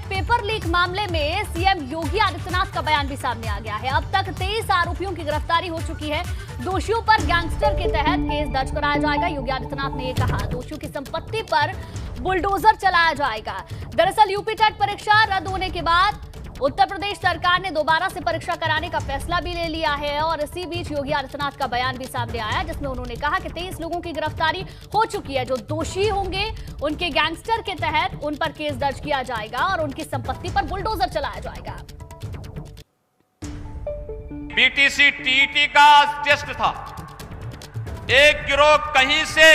Paper leak मामले में CM Yogi Adityanath का बयान भी सामने आ गया है। अब तक 23 आरोपियों की गिरफ्तारी हो चुकी है। दोषियों पर गैंगस्टर के तहत केस दर्ज कराया जाएगा। योगी आदित्यनाथ ने ये कहा, दोषियों की संपत्ति पर बुलडोजर चलाया जाएगा। दरअसल यूपी टेट परीक्षा रद्द होने के बाद उत्तर प्रदेश सरकार ने दोबारा से परीक्षा कराने का फैसला भी ले लिया है और इसी बीच योगी आदित्यनाथ का बयान भी सामने आया, जिसमें उन्होंने कहा कि 23 लोगों की गिरफ्तारी हो चुकी है। जो दोषी होंगे उनके गैंगस्टर के तहत उन पर केस दर्ज किया जाएगा और उनकी संपत्ति पर बुलडोजर चलाया जाएगा। बीटीसी टीईटी का टेस्ट था, एक गिरोह कहीं से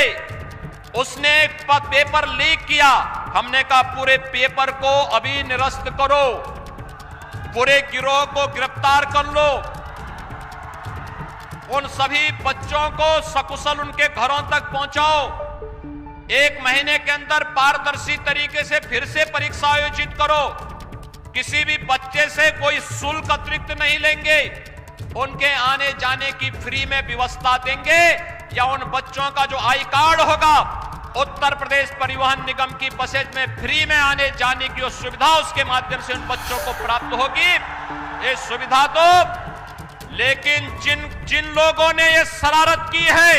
उसने पेपर लीक किया। हमने कहा पूरे पेपर को अभी निरस्त करो, पूरे गिरोह को गिरफ्तार कर लो, उन सभी बच्चों को सकुशल उनके घरों तक पहुंचाओ। 1 महीने के अंदर पारदर्शी तरीके से फिर से परीक्षा आयोजित करो। किसी भी बच्चे से कोई शुल्क अतिरिक्त नहीं लेंगे, उनके आने जाने की फ्री में व्यवस्था देंगे या उन बच्चों का जो आई कार्ड होगा उत्तर प्रदेश परिवहन निगम की बसेज में फ्री में आने जाने की सुविधा उसके माध्यम से उन बच्चों को प्राप्त होगी। ये सुविधा तो, लेकिन जिन लोगों ने ये शरारत की है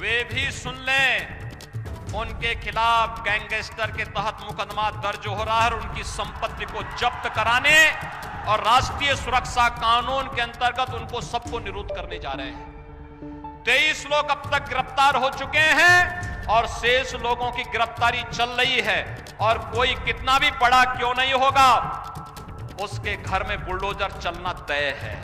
वे भी सुन लें, उनके खिलाफ गैंगस्टर के तहत मुकदमा दर्ज हो रहा है और उनकी संपत्ति को जब्त कराने और राष्ट्रीय सुरक्षा कानून के अंतर्गत उनको सबको निरुद्ध करने जा रहे हैं। 23 लोग अब तक गिरफ्तार हो चुके हैं और शेष लोगों की गिरफ्तारी चल रही है और कोई कितना भी बड़ा क्यों नहीं होगा, उसके घर में बुलडोजर चलना तय है।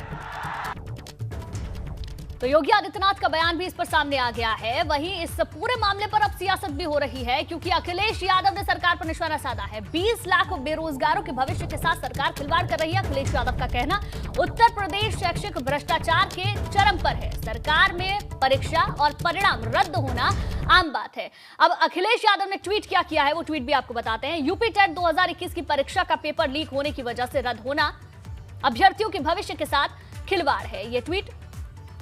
तो योगी आदित्यनाथ का बयान भी इस पर सामने आ गया है। वहीं इस पूरे मामले पर अब सियासत भी हो रही है, क्योंकि अखिलेश यादव ने सरकार पर निशाना साधा है। 20 लाख बेरोजगारों के भविष्य के साथ सरकार खिलवाड़ कर रही है। अखिलेश यादव का कहना, उत्तर प्रदेश शैक्षिक भ्रष्टाचार के चरम पर है। सरकार में परीक्षा और परिणाम रद्द होना आम बात है। अब अखिलेश यादव ने ट्वीट क्या किया है, वो ट्वीट भी आपको बताते हैं। यूपी टेट 2021 की परीक्षा का पेपर लीक होने की वजह से रद्द होना अभ्यर्थियों के भविष्य के साथ खिलवाड़ है। ये ट्वीट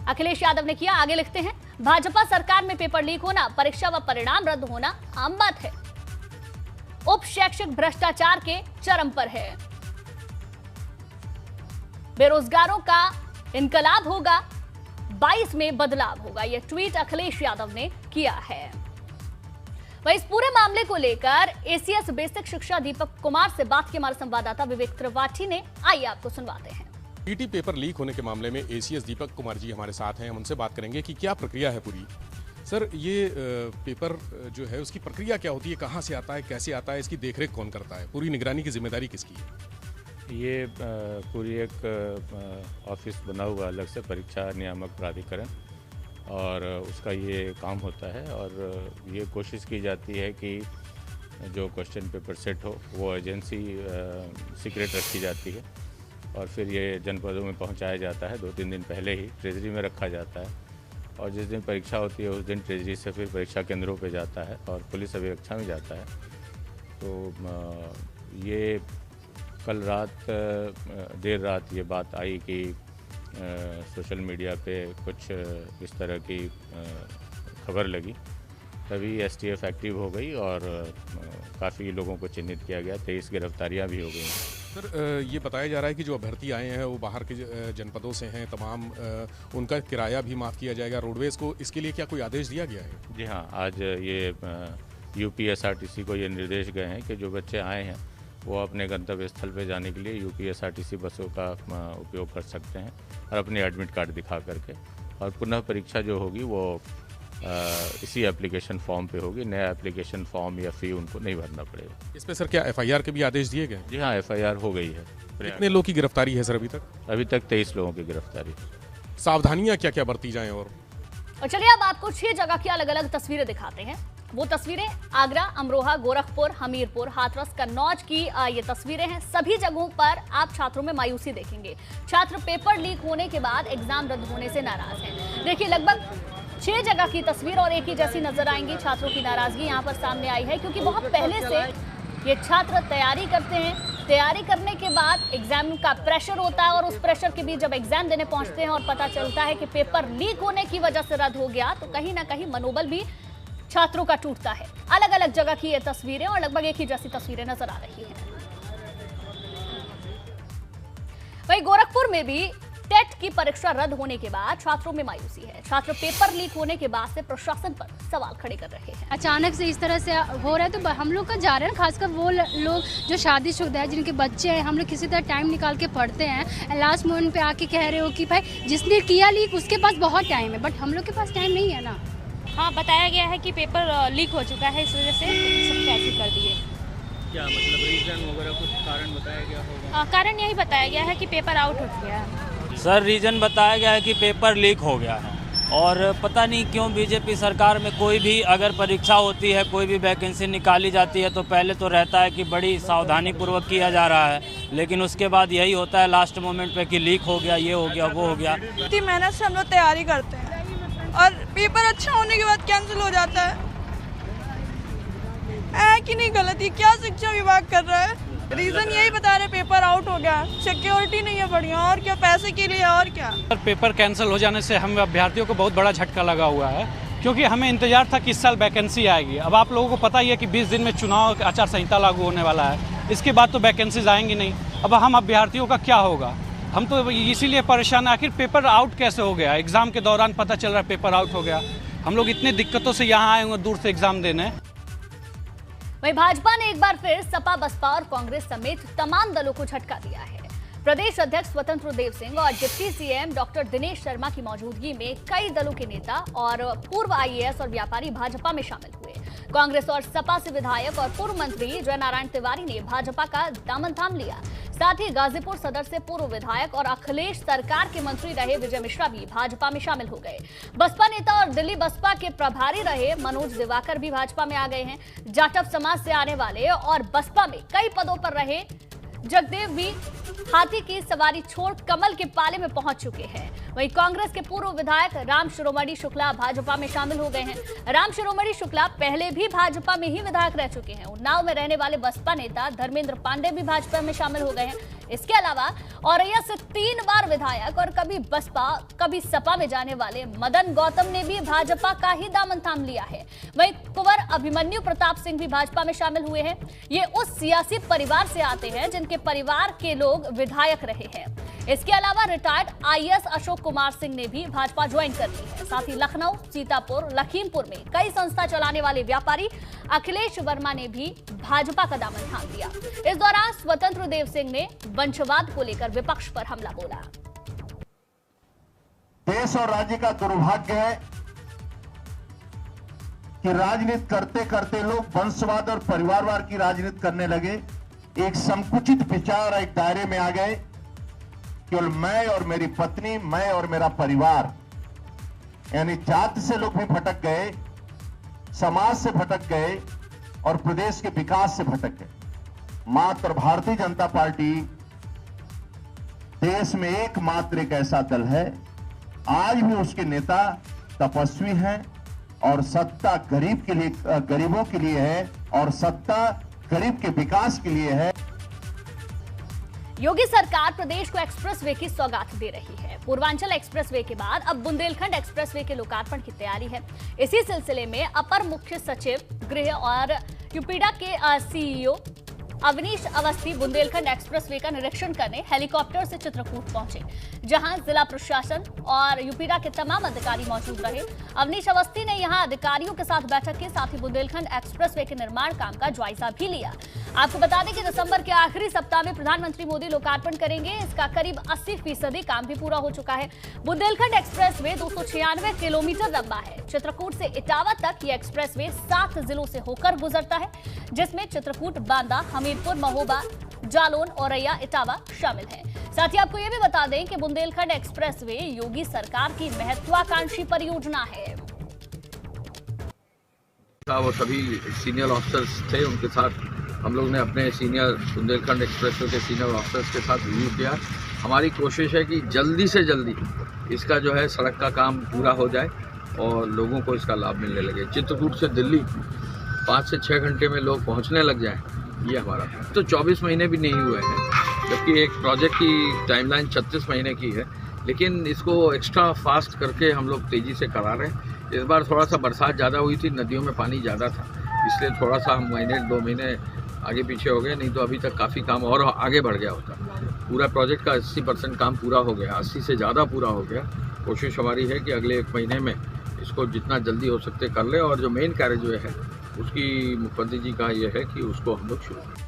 अखिलेश यादव ने किया। आगे लिखते हैं, भाजपा सरकार में पेपर लीक होना, परीक्षा व परिणाम रद्द होना आम बात है। उप शैक्षिक भ्रष्टाचार के चरम पर है। बेरोजगारों का इनकलाब होगा, 22 में बदलाव होगा। यह ट्वीट अखिलेश यादव ने किया है। वहीं इस पूरे मामले को लेकर एसीएस बेसिक शिक्षा दीपक कुमार से बात की हमारे संवाददाता विवेक त्रिपाठी ने। आइए आपको सुनवाते हैं। टीटी पेपर लीक होने के मामले में एसीएस दीपक कुमार जी हमारे साथ हैं। हम उनसे बात करेंगे कि क्या प्रक्रिया है पूरी। सर, ये पेपर जो है उसकी प्रक्रिया क्या होती है, कहाँ से आता है, कैसे आता है, इसकी देखरेख कौन करता है, पूरी निगरानी की जिम्मेदारी किसकी है? ये पूरी एक ऑफिस बना हुआ अलग से, परीक्षा नियामक प्राधिकरण, और उसका ये काम होता है। और ये कोशिश की जाती है कि जो क्वेश्चन पेपर सेट हो वो एजेंसी सीक्रेट रखी जाती है और फिर ये जनपदों में पहुंचाया जाता है। 2-3 दिन पहले ही ट्रेजरी में रखा जाता है और जिस दिन परीक्षा होती है उस दिन ट्रेजरी से फिर परीक्षा केंद्रों पे जाता है और पुलिस अभिरक्षा में जाता है। तो ये कल रात देर रात ये बात आई कि सोशल मीडिया पे कुछ इस तरह की खबर लगी, तभी एसटीएफ एक्टिव हो गई और काफ़ी लोगों को चिन्हित किया गया। 23 गिरफ्तारियाँ भी हो गई हैं। सर, ये बताया जा रहा है कि जो अभ्यर्थी आए हैं वो बाहर के जनपदों से हैं तमाम, उनका किराया भी माफ़ किया जाएगा रोडवेज़ को। इसके लिए क्या कोई आदेश दिया गया है? जी हाँ, आज ये यूपीएसआरटीसी को ये निर्देश गए हैं कि जो बच्चे आए हैं वो अपने गंतव्य स्थल पर जाने के लिए यूपीएसआरटीसी बसों का उपयोग कर सकते हैं और अपने एडमिट कार्ड दिखा करके, और पुनः परीक्षा जो होगी वो इसी एप्लीकेशन फॉर्म पे होगी। नया एप्लीकेशन फॉर्म या फी उनको नहीं भरना पड़ेगा। इस पे सर क्या एफआईआर के भी आदेश दिए गए? जी हाँ, एफआईआर हो गई है। कितने लोगों की गिरफ्तारी है सर अभी तक? अभी तक 23 लोगों की गिरफ्तारी। सावधानियां क्या क्या बरती जाएं? और चलिए अब आपको 6 जगह की अलग अलग तस्वीरें दिखाते हैं। वो तस्वीरें आगरा, अमरोहा, गोरखपुर, हमीरपुर, हाथरस, कन्नौज की ये तस्वीरें हैं। सभी जगहों पर आप छात्रों में मायूसी देखेंगे। छात्र पेपर लीक होने के बाद एग्जाम रद्द होने से नाराज हैं। देखिए, लगभग 6 जगह की तस्वीर और एक ही जैसी नजर आएंगी। छात्रों की नाराजगी यहाँ पर सामने आई है, क्योंकि बहुत पहले से ये छात्र तैयारी करते हैं। तैयारी करने के बाद एग्जाम का प्रेशर होता है और उस प्रेशर के बीच जब एग्जाम देने पहुंचते हैं और पता चलता है कि पेपर लीक होने की वजह से रद्द हो गया, तो कहीं ना कहीं मनोबल भी छात्रों का टूटता है। अलग अलग जगह की ये तस्वीरें और लगभग एक ही जैसी तस्वीरें नजर आ रही हैं। वहीं गोरखपुर में भी टेट की परीक्षा रद्द होने के बाद छात्रों में मायूसी है। छात्र पेपर लीक होने के बाद से प्रशासन पर सवाल खड़े कर रहे हैं। अचानक से इस तरह से हो रहा है तो हम लोग का जा रहे हैं, खासकर वो लोग जो शादीशुदा है, जिनके बच्चे हैं। हम लोग किसी तरह टाइम निकाल के पढ़ते हैं, लास्ट मोमेंट पे आके कह रहे हो कि भाई जिसने किया लीक उसके पास बहुत टाइम है, बट हम लोग के पास टाइम नहीं है ना। हाँ, बताया गया है कि पेपर लीक हो चुका है, इस वजह से सब कैंसिल कर दिए। क्या मतलब रीजन वगैरह कुछ कारण बताया गया होगा? कारण यही बताया गया है कि पेपर आउट हो गया है। सर, रीज़न बताया गया है कि पेपर लीक हो गया है और पता नहीं क्यों बीजेपी सरकार में कोई भी अगर परीक्षा होती है, कोई भी वैकेंसी निकाली जाती है तो पहले तो रहता है कि बड़ी सावधानी पूर्वक किया जा रहा है, लेकिन उसके बाद यही होता है लास्ट मोमेंट पे कि लीक हो गया, ये हो गया, वो हो गया। इतनी मेहनत से हम लोग तैयारी करते हैं और पेपर अच्छा होने के बाद कैंसिल हो जाता है कि नहीं? गलत, ये क्या शिक्षा विभाग कर रहा है? रीजन यही बता रहे पेपर आउट हो गया, सिक्योरिटी नहीं है बढ़िया, और क्या पैसे के लिए और क्या। पेपर कैंसिल हो जाने से हम अभ्यर्थियों को बहुत बड़ा झटका लगा हुआ है, क्योंकि हमें इंतजार था कि इस साल वैकेंसी आएगी। अब आप लोगों को पता ही है कि 20 दिन में चुनाव आचार संहिता लागू होने वाला है, इसके बाद तो वैकेंसीज आएंगी नहीं। अब हम अभ्यर्थियों का क्या होगा? हम तो इसीलिए परेशान है, आखिर पेपर आउट कैसे हो गया? एग्जाम के दौरान पता चल रहा है पेपर आउट हो गया। हम लोग इतनी दिक्कतों से यहाँ आए हुए दूर से एग्जाम देने। वहीं भाजपा ने एक बार फिर सपा, बसपा और कांग्रेस समेत तमाम दलों को झटका दिया है। प्रदेश अध्यक्ष स्वतंत्र देव सिंह और deputy CM doctor Dinesh Sharma की मौजूदगी में कई दलों के नेता और पूर्व आईएएस और व्यापारी भाजपा में शामिल हुए। कांग्रेस और सपा से विधायक और पूर्व मंत्री जय नारायण तिवारी ने भाजपा का दामन थाम लिया। साथ ही गाजीपुर सदर से पूर्व विधायक और अखिलेश सरकार के मंत्री रहे विजय मिश्रा भी भाजपा में शामिल हो गए। बसपा नेता और दिल्ली बसपा के प्रभारी रहे मनोज दिवाकर भी भाजपा में आ गए हैं। जाटव समाज से आने वाले और बसपा में कई पदों पर रहे जगदेव भी हाथी की सवारी छोड़ कमल के पाले में पहुंच चुके हैं। वहीं कांग्रेस के पूर्व विधायक राम शिरोमणि शुक्ला भाजपा में शामिल हो गए हैं। राम शिरोमणि शुक्ला पहले भी भाजपा में ही विधायक रह चुके हैं। उन्नाव में रहने वाले बसपा नेता धर्मेंद्र पांडे भी भाजपा में शामिल हो गए हैं। इसके अलावा औरैया से 3 बार विधायक और कभी बसपा कभी सपा में जाने वाले मदन गौतम ने भी भाजपा का ही दामन थाम लिया है। वहीं कुंवर अभिमन्यु प्रताप सिंह भी भाजपा में शामिल हुए हैं। ये उस सियासी परिवार से आते हैं जिनके परिवार के लोग विधायक रहे हैं। इसके अलावा रिटायर्ड आईएएस अशोक कुमार सिंह ने भी भाजपा ज्वाइन कर ली है। साथ ही लखनऊ, सीतापुर, लखीमपुर में कई संस्था चलाने वाले व्यापारी अखिलेश वर्मा ने भी भाजपा का दामन थाम लिया। इस दौरान स्वतंत्र देव सिंह ने वंशवाद को लेकर विपक्ष पर हमला बोला। देश और राज्य का दुर्भाग्य है कि राजनीति करते करते लोग वंशवाद और परिवारवाद की राजनीति करने लगे। एक संकुचित विचार एक दायरे में आ गए। केवल मैं और मेरी पत्नी, मैं और मेरा परिवार, यानी जाति से लोग भी भटक गए, समाज से भटक गए और प्रदेश के विकास से भटक गए। मात्र भारतीय जनता पार्टी देश में एकमात्र एक ऐसा दल है, आज भी उसके नेता तपस्वी हैं और सत्ता गरीब के लिए, गरीबों के लिए है और सत्ता गरीब के विकास के लिए है। योगी सरकार प्रदेश को एक्सप्रेसवे की सौगात दे रही है। पूर्वांचल एक्सप्रेसवे के बाद अब बुंदेलखंड एक्सप्रेसवे के लोकार्पण की तैयारी है। इसी सिलसिले में अपर मुख्य सचिव गृह और यूपीडा के सीईओ अवनीश अवस्थी बुंदेलखंड एक्सप्रेसवे का निरीक्षण करने हेलीकॉप्टर से चित्रकूट पहुंचे, जहां जिला प्रशासन और यूपीडा के तमाम अधिकारी मौजूद रहे। अवनीश अवस्थी ने यहां अधिकारियों के साथ बैठक की, साथ ही बुंदेलखंड एक्सप्रेसवे के निर्माण काम का जायजा भी लिया। आपको बता दें कि दिसंबर के आखिरी सप्ताह में प्रधानमंत्री मोदी लोकार्पण करेंगे। इसका करीब 80% काम भी पूरा हो चुका है। बुंदेलखंड एक्सप्रेसवे 296 किलोमीटर लंबा है। चित्रकूट से इटावा तक ये एक्सप्रेसवे 7 जिलों से होकर गुजरता है, जिसमें चित्रकूट, बांदा, हमीरपुर, महोबा, जालौन, औरैया, इटावा शामिल है। साथ ही आपको यह भी बता दें कि बुंदेलखंड एक्सप्रेसवे योगी सरकार की महत्वाकांक्षी परियोजना है। वो सभी सीनियर ऑफिसर्स थे, उनके साथ हम लोग ने अपने सीनियर बुंदेलखंड एक्सप्रेसवे के सीनियर ऑफिसर्स के साथ रिव्यू किया। हमारी कोशिश है कि जल्दी से जल्दी इसका जो है सड़क का काम पूरा हो जाए और लोगों को इसका लाभ मिलने लगे। चित्रकूट से दिल्ली 5 से 6 घंटे में लोग पहुंचने लग जाएं, ये हमारा तो 24 महीने भी नहीं हुए हैं, जबकि एक प्रोजेक्ट की टाइमलाइन 36 महीने की है। लेकिन इसको एक्स्ट्रा फास्ट करके हम लोग तेज़ी से करा रहे हैं। इस बार थोड़ा सा बरसात ज़्यादा हुई थी, नदियों में पानी ज़्यादा था, इसलिए थोड़ा सा हम महीने 2 महीने आगे पीछे हो गए, नहीं तो अभी तक काफ़ी काम और आगे बढ़ गया होता। पूरा प्रोजेक्ट का 80% काम पूरा हो गया, 80 से ज़्यादा पूरा हो गया। कोशिश हमारी है कि अगले 1 महीने में इसको जितना जल्दी हो सकते कर ले, और जो मेन कैरेज वे है उसकी मुख्यमंत्री जी का ये है कि उसको हम लोग शुरू करें।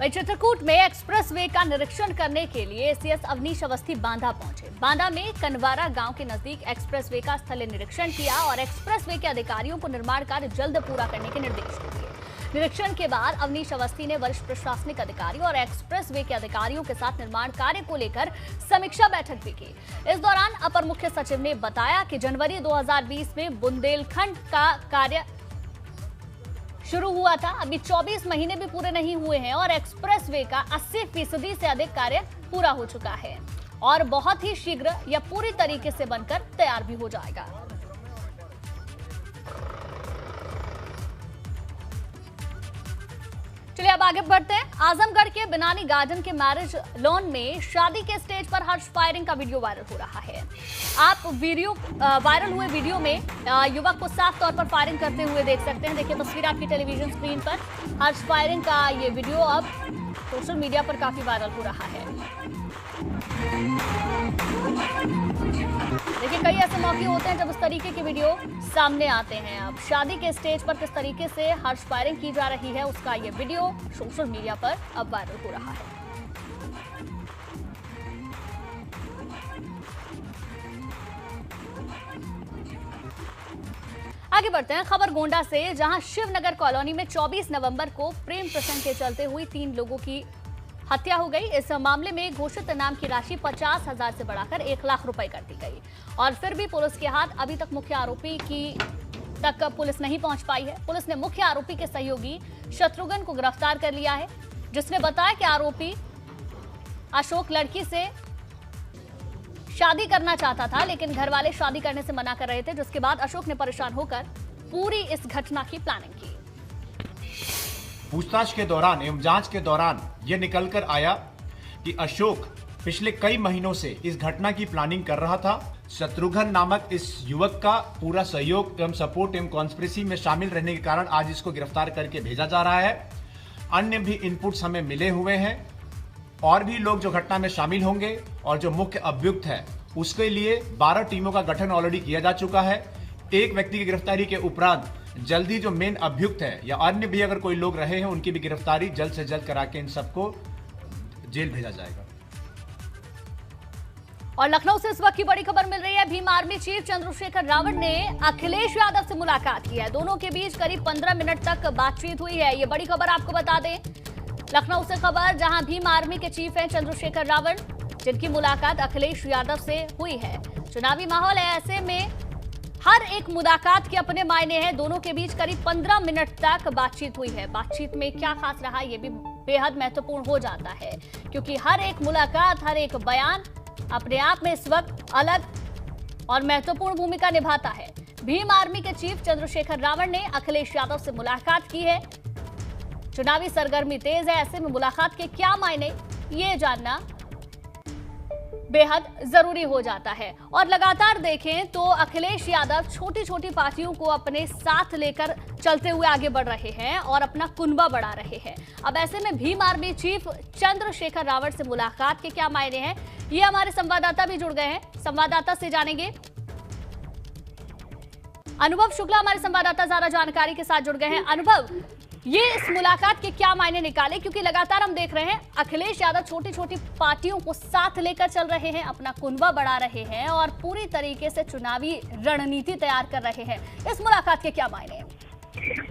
चित्रकूट में एक्सप्रेस वे का निरीक्षण करने के लिए एसीएस अवनीश अवस्थी बांदा पहुंचे। बांदा में कनवारा गांव के नजदीक एक्सप्रेस वे का स्थलीय निरीक्षण किया और एक्सप्रेस वे के अधिकारियों को निर्माण कार्य जल्द पूरा करने के निर्देश दिए। निरीक्षण के बाद अवनीश अवस्थी ने वरिष्ठ प्रशासनिक अधिकारी और एक्सप्रेस वे के अधिकारियों के साथ निर्माण कार्य को लेकर समीक्षा बैठक भी की। इस दौरान अपर मुख्य सचिव ने बताया कि जनवरी 2020 में बुंदेलखंड का कार्य शुरू हुआ था, अभी 24 महीने भी पूरे नहीं हुए हैं और एक्सप्रेस वे का 80% से अधिक कार्य पूरा हो चुका है और बहुत ही शीघ्र यह पूरी तरीके से बनकर तैयार भी हो जाएगा। चलिए अब आगे बढ़ते हैं। आजमगढ़ के बिनानी गार्डन के मैरिज लॉन में शादी के स्टेज पर हर्ष फायरिंग का वीडियो वायरल हो रहा है। आप वायरल हुए वीडियो में युवक को साफ तौर पर फायरिंग करते हुए देख सकते हैं। देखिए तस्वीर आपकी टेलीविजन स्क्रीन पर। हर्ष फायरिंग का ये वीडियो अब सोशल मीडिया पर काफी वायरल हो रहा है। देखिए कई ऐसे मौके होते हैं जब इस तरीके के वीडियो सामने आते हैं। अब शादी के स्टेज पर किस तरीके से हर्ष फायरिंग की जा रही है उसका ये वीडियो सोशल मीडिया पर अब वायरल हो रहा है। आगे बढ़ते हैं खबर गोंडा से, जहां शिवनगर कॉलोनी में 24 नवंबर को प्रेम प्रसंग के चलते हुई 3 लोगों की हत्या हो गई। इस मामले में घोषित इनाम की राशि 50,000 से बढ़ाकर 1 लाख रुपए कर दी गई और फिर भी पुलिस के हाथ अभी तक मुख्य आरोपी तक पुलिस नहीं पहुंच पाई है। पुलिस ने मुख्य आरोपी के सहयोगी शत्रुघ्न को गिरफ्तार कर लिया है, जिसने बताया कि आरोपी अशोक लड़की से शादी करना चाहता था, लेकिन घर वाले शादी करने से मना कर रहे थे, जिसके बाद अशोक ने परेशान होकर पूरी इस घटना की प्लानिंग की। पूछताछ के दौरान एवं जांच के दौरान यह निकलकर आया कि अशोक पिछले कई महीनों से इस घटना की प्लानिंग कर रहा था। शत्रुघ्न नामक इस युवक का पूरा सहयोग एवं सपोर्ट एवं कॉन्स्पिरेसी में शामिल रहने के कारण आज इसको गिरफ्तार करके भेजा जा रहा है। अन्य भी इनपुट्स हमें मिले हुए हैं और भी लोग जो घटना में शामिल होंगे और जो मुख्य अभियुक्त है उसके लिए 12 टीमों का गठन ऑलरेडी किया जा चुका है। एक व्यक्ति की गिरफ्तारी के उपरांत जल्दी जो मेन अभियुक्त है या अन्य भी अगर कोई लोग रहे हैं उनकी भी गिरफ्तारी जल्द से जल्द करा के इन सबको जेल भेजा जाएगा। और लखनऊ से इस वक्त की बड़ी खबर मिल रही है। भीम आर्मी चीफ चंद्रशेखर रावत ने अखिलेश यादव से मुलाकात की है। दोनों के बीच करीब 15 मिनट तक बातचीत हुई है। ये बड़ी खबर आपको बता दें, लखनऊ से खबर, जहां भीम आर्मी के चीफ हैं चंद्रशेखर रावत, जिनकी मुलाकात अखिलेश यादव से हुई है। चुनावी माहौल है, ऐसे में हर एक मुलाकात के अपने मायने हैं। दोनों के बीच करीब 15 मिनट तक बातचीत हुई है। बातचीत में क्या खास रहा ये भी बेहद महत्वपूर्ण हो जाता है, क्योंकि हर एक मुलाकात, हर एक बयान अपने आप में इस वक्त अलग और महत्वपूर्ण भूमिका निभाता है। भीम आर्मी के चीफ चंद्रशेखर रावत ने अखिलेश यादव से मुलाकात की है। चुनावी सरगर्मी तेज है, ऐसे में मुलाकात के क्या मायने, ये जानना बेहद जरूरी हो जाता है। और लगातार देखें तो अखिलेश यादव छोटी छोटी पार्टियों को अपने साथ लेकर चलते हुए आगे बढ़ रहे हैं और अपना कुनबा बढ़ा रहे हैं। अब ऐसे में भीम आर्मी चीफ चंद्रशेखर रावत से मुलाकात के क्या मायने हैं, ये हमारे संवाददाता भी जुड़ गए हैं। संवाददाता से जानेंगे। अनुभव शुक्ला हमारे संवाददाता ज्यादा जानकारी के साथ जुड़ गए हैं। अनुभव, ये इस मुलाकात के क्या मायने निकाले, क्योंकि लगातार हम देख रहे हैं अखिलेश यादव छोटी छोटी पार्टियों को साथ लेकर चल रहे हैं, अपना कुनबा बढ़ा रहे हैं और पूरी तरीके से चुनावी रणनीति तैयार कर रहे हैं। इस मुलाकात के क्या मायने हैं?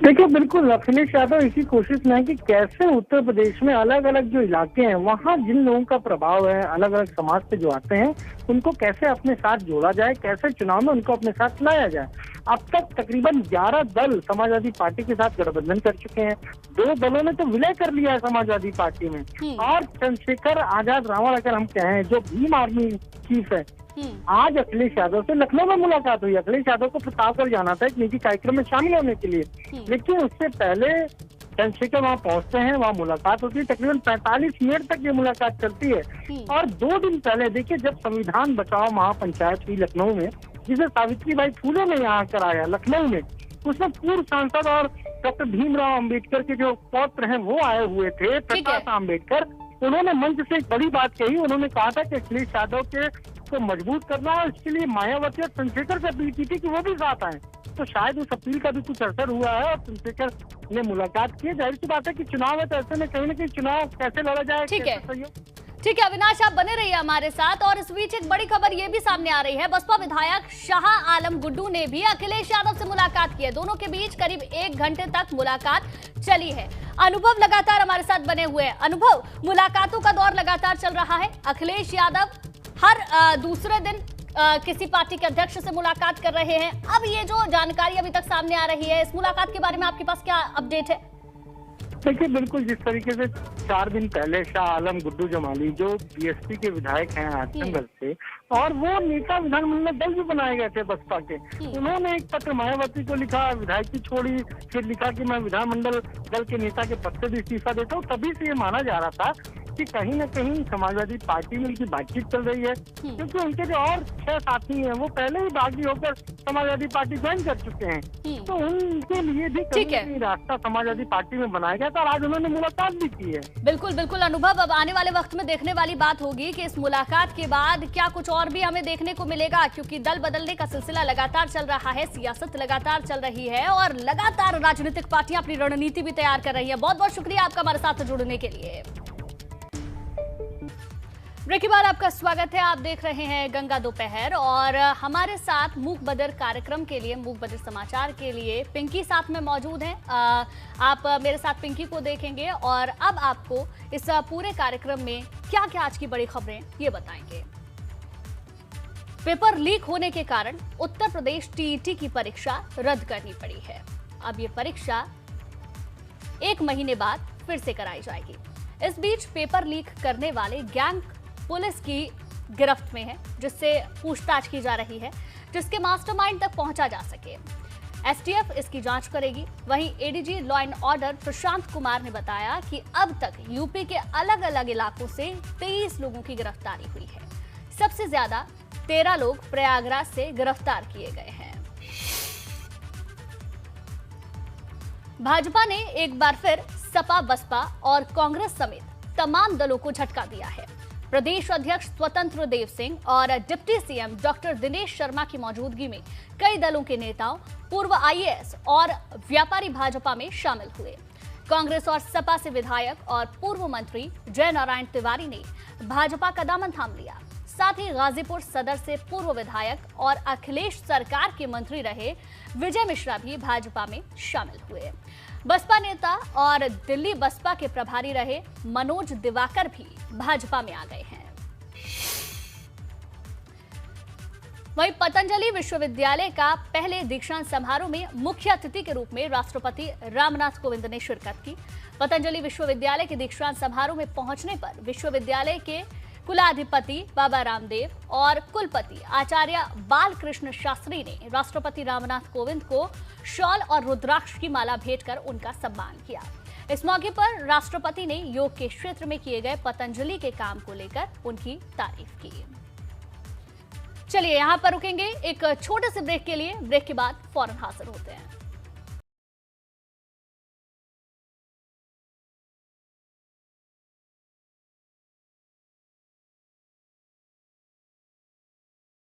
देखिए, बिल्कुल अखिलेश यादव इसी कोशिश में है कि कैसे उत्तर प्रदेश में अलग अलग जो इलाके हैं वहाँ जिन लोगों का प्रभाव है, अलग अलग समाज से जो आते हैं, उनको कैसे अपने साथ जोड़ा जाए, कैसे चुनाव में उनको अपने साथ लाया जाए। अब तक तकरीबन 11 दल समाजवादी पार्टी के साथ गठबंधन कर चुके हैं। 2 दलों ने तो विलय कर लिया है समाजवादी पार्टी में। और चंद्रशेखर आजाद रावत, अगर हम कहें, जो भीम आर्मी चीफ है, आज अखिलेश यादव से लखनऊ में मुलाकात हुई। अखिलेश यादव को प्रतापगढ़ जाना था एक निजी कार्यक्रम में शामिल होने के लिए, लेकिन उससे पहले चंद्रशेखर वहाँ पहुँचते हैं, वहाँ मुलाकात होती है। तकरीबन 45 मिनट तक ये मुलाकात चलती है। और 2 दिन पहले देखिए, जब संविधान बचाओ महापंचायत हुई लखनऊ में, जिसे सावित्रीबाई फूले ने यहाँ कराया लखनऊ में, उसमें पूर्व सांसद और डॉक्टर भीमराव अंबेडकर के जो पौत्र हैं वो आए हुए थे, प्रकाश आंबेडकर। उन्होंने मंच से एक बड़ी बात कही, उन्होंने कहा था कि अखिलेश यादव के को मजबूत करना है, इसके लिए मायावती और चंद्रशेखर से अपील की थी कि वो भी साथ आए। तो शायद उस अपील का भी कुछ असर हुआ है और चंद्रशेखर ने मुलाकात की। जाहिर सी बात है कि चुनाव है, तो ऐसे में कहीं ना कहीं चुनाव कैसे लड़ा जाए। ठीक है, ठीक है अविनाश, आप बने रहिए हमारे साथ। और इस बीच एक बड़ी खबर ये भी सामने आ रही है, बसपा विधायक शाह आलम गुड्डू ने भी अखिलेश यादव से मुलाकात की है। दोनों के बीच करीब 1 घंटे तक मुलाकात चली है। अनुभव लगातार हमारे साथ बने हुए हैं। अनुभव, मुलाकातों का दौर लगातार चल रहा है। अखिलेश यादव हर दूसरे दिन किसी पार्टी के अध्यक्ष से मुलाकात कर रहे हैं। अब ये जो जानकारी अभी तक सामने आ रही है, इस मुलाकात के बारे में आपके पास क्या अपडेट है? देखिए, बिल्कुल जिस तरीके से 4 दिन पहले शाह आलम गुड्डू जमाली जो बीएसपी के विधायक हैं आजमगढ़ से, और वो नेता विधानमंडल दल भी बनाए गए थे बसपा के, उन्होंने एक पत्र मायावती को लिखा, विधायकी छोड़ी, फिर लिखा कि मैं विधानमंडल दल के नेता के पद से भी इस्तीफा देता हूँ। तभी से ये माना जा रहा था कि कहीं न कहीं समाजवादी पार्टी में उनकी बातचीत चल रही है, क्योंकि उनके जो और 6 साथी हैं वो पहले ही बागी होकर समाजवादी पार्टी ज्वाइन कर चुके हैं। तो उनके लिए भी कहीं न कहीं रास्ता समाजवादी पार्टी में बनाया गया था और आज उन्होंने मुलाकात भी की है। बिल्कुल बिल्कुल अनुभव, अब आने वाले वक्त में देखने वाली बात होगी कि इस मुलाकात के बाद क्या कुछ और भी हमें देखने को मिलेगा, क्योंकि दल बदलने का सिलसिला लगातार चल रहा है, सियासत लगातार चल रही है और लगातार राजनीतिक पार्टियां अपनी रणनीति भी तैयार कर रही है। बहुत बहुत शुक्रिया आपका हमारे साथ जुड़ने के लिए। ब्रेक के बाद आपका स्वागत है। आप देख रहे हैं गंगा दोपहर और हमारे साथ मूक बदर कार्यक्रम के लिए, मूक बदर समाचार के लिए पिंकी साथ में मौजूद हैं। आप मेरे साथ पिंकी को देखेंगे और अब आपको इस पूरे कार्यक्रम में क्या क्या आज की बड़ी खबरें ये बताएंगे। पेपर लीक होने के कारण उत्तर प्रदेश टीईटी की परीक्षा रद्द करनी पड़ी है। अब ये परीक्षा 1 महीने बाद फिर से कराई जाएगी। इस बीच पेपर लीक करने वाले गैंग पुलिस की गिरफ्त में है, जिससे पूछताछ की जा रही है, जिसके मास्टरमाइंड तक पहुंचा जा सके। एसटीएफ इसकी जांच करेगी। वहीं ADG law and order Prashant Kumar ने बताया कि अब तक यूपी के अलग अलग इलाकों से 23 लोगों की गिरफ्तारी हुई है। सबसे ज्यादा 13 लोग प्रयागराज से गिरफ्तार किए गए हैं। भाजपा ने एक बार फिर सपा, बसपा और कांग्रेस समेत तमाम दलों को झटका दिया है। प्रदेश अध्यक्ष स्वतंत्र देव सिंह और deputy CM doctor Dinesh Sharma की मौजूदगी में कई दलों के नेताओं, पूर्व आईएएस और व्यापारी भाजपा में शामिल हुए। कांग्रेस और सपा से विधायक और पूर्व मंत्री जय नारायण तिवारी ने भाजपा का दामन थाम लिया। साथ ही गाजीपुर सदर से पूर्व विधायक और अखिलेश सरकार के मंत्री रहे विजय मिश्रा भी भाजपा में शामिल हुए। बसपा नेता और दिल्ली बसपा के प्रभारी रहे मनोज दिवाकर भी भाजपा में आ गए हैं। वहीं पतंजलि विश्वविद्यालय का पहले दीक्षांत समारोह में मुख्य अतिथि के रूप में राष्ट्रपति रामनाथ कोविंद ने शिरकत की। पतंजलि विश्वविद्यालय के दीक्षांत समारोह में पहुंचने पर विश्वविद्यालय के कुलाधिपति बाबा रामदेव और कुलपति आचार्य बालकृष्ण शास्त्री ने राष्ट्रपति रामनाथ कोविंद को शॉल और रुद्राक्ष की माला भेंटकर उनका सम्मान किया। इस मौके पर राष्ट्रपति ने योग के क्षेत्र में किए गए पतंजलि के काम को लेकर उनकी तारीफ की। चलिए यहाँ पर रुकेंगे एक छोटे से ब्रेक के लिए। ब्रेक के बाद फौरन हाजिर होते हैं।